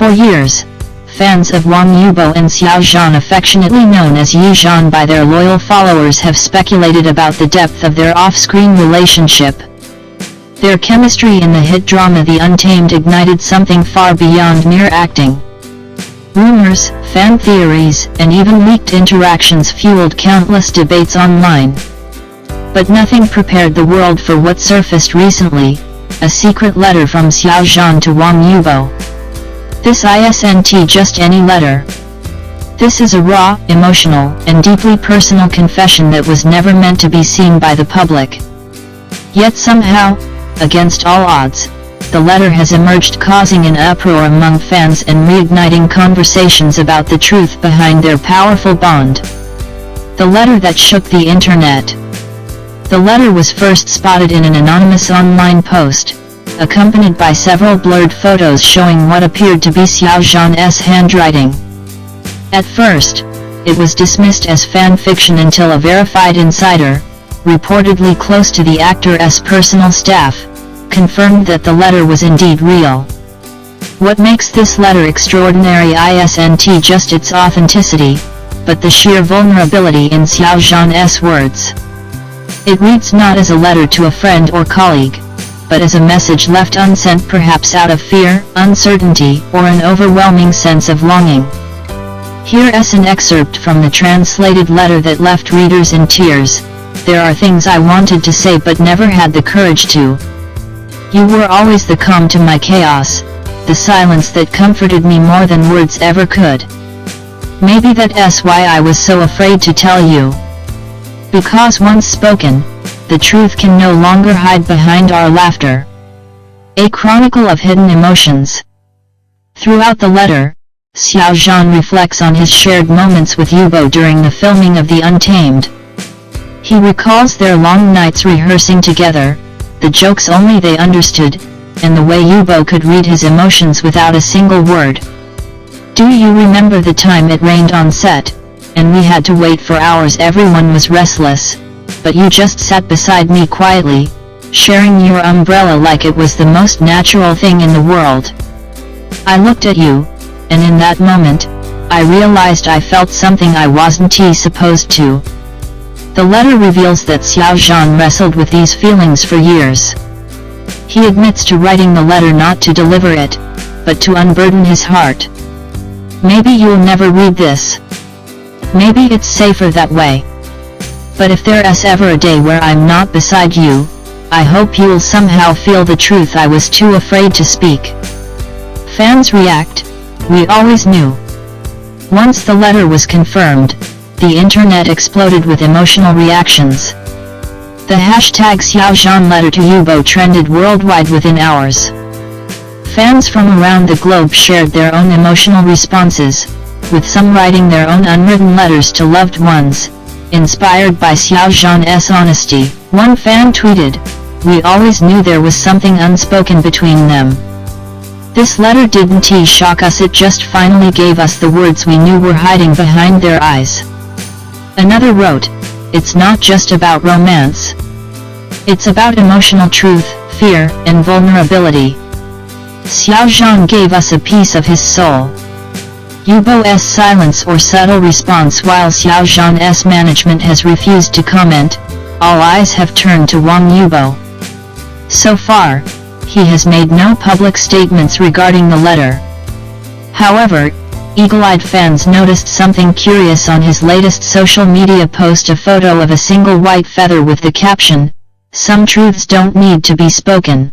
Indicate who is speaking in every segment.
Speaker 1: For years, fans of Wang Yubo and Xiao Zhan, affectionately known as Yi Zhan by their loyal followers, have speculated about the depth of their off-screen relationship. Their chemistry in the hit drama The Untamed ignited something far beyond mere acting. Rumors, fan theories, and even leaked interactions fueled countless debates online. But nothing prepared the world for what surfaced recently: a secret letter from Xiao Zhan to Wang Yubo. This isn't just any letter. This is a raw, emotional, and deeply personal confession that was never meant to be seen by the public. Yet somehow, against all odds, the letter has emerged, causing an uproar among fans and reigniting conversations about the truth behind their powerful bond. The letter that shook the internet. The letter was first spotted in an anonymous online post, accompanied by several blurred photos showing what appeared to be Xiao Zhan's handwriting. At first, it was dismissed as fan fiction until a verified insider, reportedly close to the actor's personal staff, confirmed that the letter was indeed real. What makes this letter extraordinary isn't just its authenticity, but the sheer vulnerability in Xiao Zhan's words. It reads not as a letter to a friend or colleague, but as a message left unsent, perhaps out of fear, uncertainty, or an overwhelming sense of longing. Here's an excerpt from the translated letter that left readers in tears. There are things I wanted to say but never had the courage to. You were always the calm to my chaos, the silence that comforted me more than words ever could. Maybe that's why I was so afraid to tell you. Because once spoken, the truth can no longer hide behind our laughter. A chronicle of hidden emotions. Throughout the letter, Xiao Zhan reflects on his shared moments with Yubo during the filming of The Untamed. He recalls their long nights rehearsing together, the jokes only they understood, and the way Yubo could read his emotions without a single word. Do you remember the time it rained on set, and we had to wait for hours? Everyone was restless, but you just sat beside me quietly, sharing your umbrella like it was the most natural thing in the world. I looked at you, and in that moment, I realized I felt something I wasn't supposed to. The letter reveals that Xiao Zhan wrestled with these feelings for years. He admits to writing the letter not to deliver it, but to unburden his heart. Maybe you'll never read this. Maybe it's safer that way. But if there's ever a day where I'm not beside you, I hope you'll somehow feel the truth I was too afraid to speak. Fans react. We always knew. Once the letter was confirmed, the internet exploded with emotional reactions. The hashtag Xiao Zhan letter to Yubo trended worldwide within hours. Fans from around the globe shared their own emotional responses, with some writing their own unwritten letters to loved ones, inspired by Xiao Zhan's honesty. One fan tweeted, "We always knew there was something unspoken between them. This letter didn't shock us, it just finally gave us the words we knew were hiding behind their eyes." Another wrote, "It's not just about romance. It's about emotional truth, fear, and vulnerability. Xiao Zhan gave us a piece of his soul." Yubo's silence or subtle response. While Xiao Zhan's management has refused to comment, all eyes have turned to Wang Yubo. So far, he has made no public statements regarding the letter. However, eagle-eyed fans noticed something curious on his latest social media post: a photo of a single white feather with the caption, "Some truths don't need to be spoken."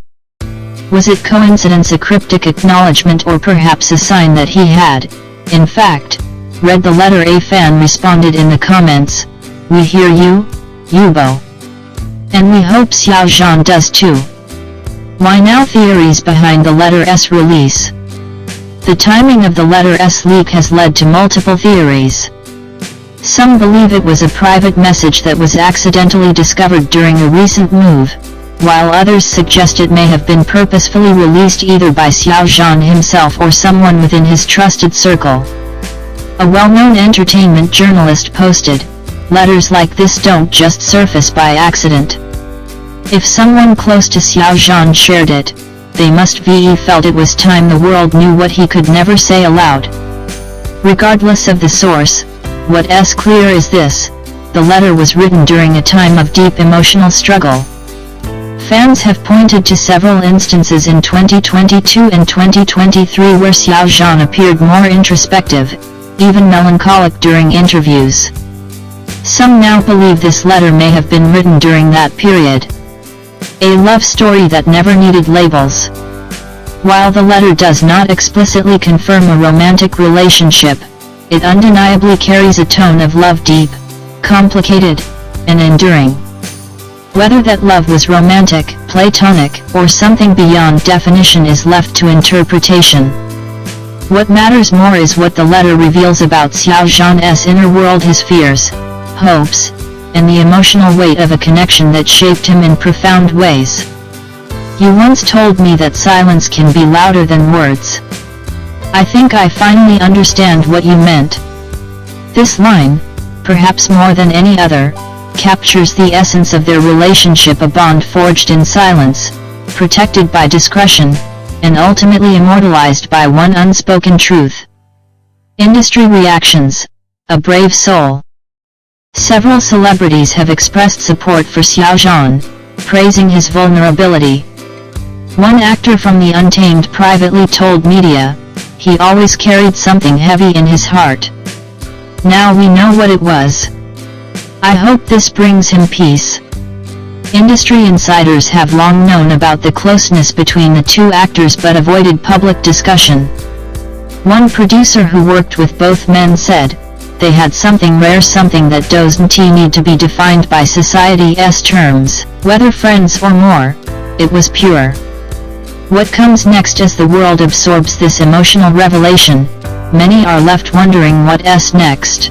Speaker 1: Was it coincidence, a cryptic acknowledgement, or perhaps a sign that he had, in fact, read the letter? A fan responded in the comments, "We hear you, Yubo. And we hope Xiao Zhan does too." Why now? Theories behind the letter's release. The timing of the letter's leak has led to multiple theories. Some believe it was a private message that was accidentally discovered during a recent move, while others suggest it may have been purposefully released either by Xiao Zhan himself or someone within his trusted circle. A well-known entertainment journalist posted, "Letters like this don't just surface by accident. If someone close to Xiao Zhan shared it, they must be felt it was time the world knew what he could never say aloud. Regardless of the source, what's clear is this: the letter was written during a time of deep emotional struggle. Fans have pointed to several instances in 2022 and 2023 where Xiao Zhan appeared more introspective, even melancholic during interviews. Some now believe this letter may have been written during that period. A love story that never needed labels. While the letter does not explicitly confirm a romantic relationship, it undeniably carries a tone of love deep, complicated, and enduring. Whether that love was romantic, platonic, or something beyond definition is left to interpretation. What matters more is what the letter reveals about Xiao Zhan's inner world, his fears, hopes, and the emotional weight of a connection that shaped him in profound ways. "You once told me that silence can be louder than words. I think I finally understand what you meant." This line, perhaps more than any other, captures the essence of their relationship, a bond forged in silence, protected by discretion, and ultimately immortalized by one unspoken truth. Industry reactions: a brave soul. Several celebrities have expressed support for Xiao Zhan, praising his vulnerability. One actor from the Untamed privately told media, "He always carried something heavy in his heart. Now we know what it was. I hope this brings him peace." Industry insiders have long known about the closeness between the two actors but avoided public discussion. One producer who worked with both men said, "They had something rare, something that doesn't need to be defined by society's terms, whether friends or more. It was pure." What comes next as the world absorbs this emotional revelation? Many are left wondering what's next.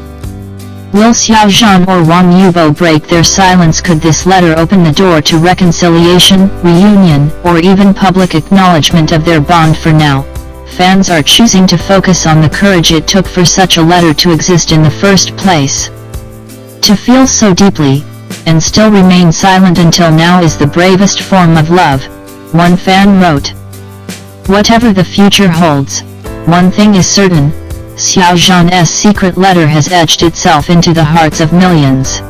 Speaker 1: Will Xiao Zhan or Wang Yubo break their silence? Could this letter open the door to reconciliation, reunion, or even public acknowledgement of their bond? For now, fans are choosing to focus on the courage it took for such a letter to exist in the first place. To feel so deeply, and still remain silent until now, is the bravest form of love, one fan wrote. Whatever the future holds, one thing is certain: Xiao Zhan's secret letter has etched itself into the hearts of millions.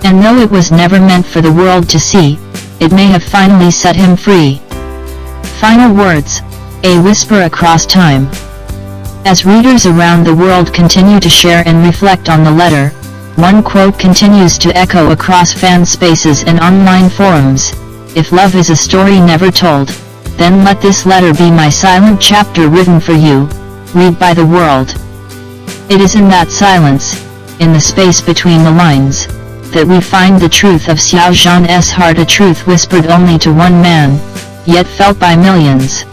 Speaker 1: And though it was never meant for the world to see, it may have finally set him free. Final words: a whisper across time. As readers around the world continue to share and reflect on the letter, one quote continues to echo across fan spaces and online forums: "If love is a story never told, then let this letter be my silent chapter written for you, read by the world." It is in that silence, in the space between the lines, that we find the truth of Xiao Zhan's heart, a truth whispered only to one man, yet felt by millions.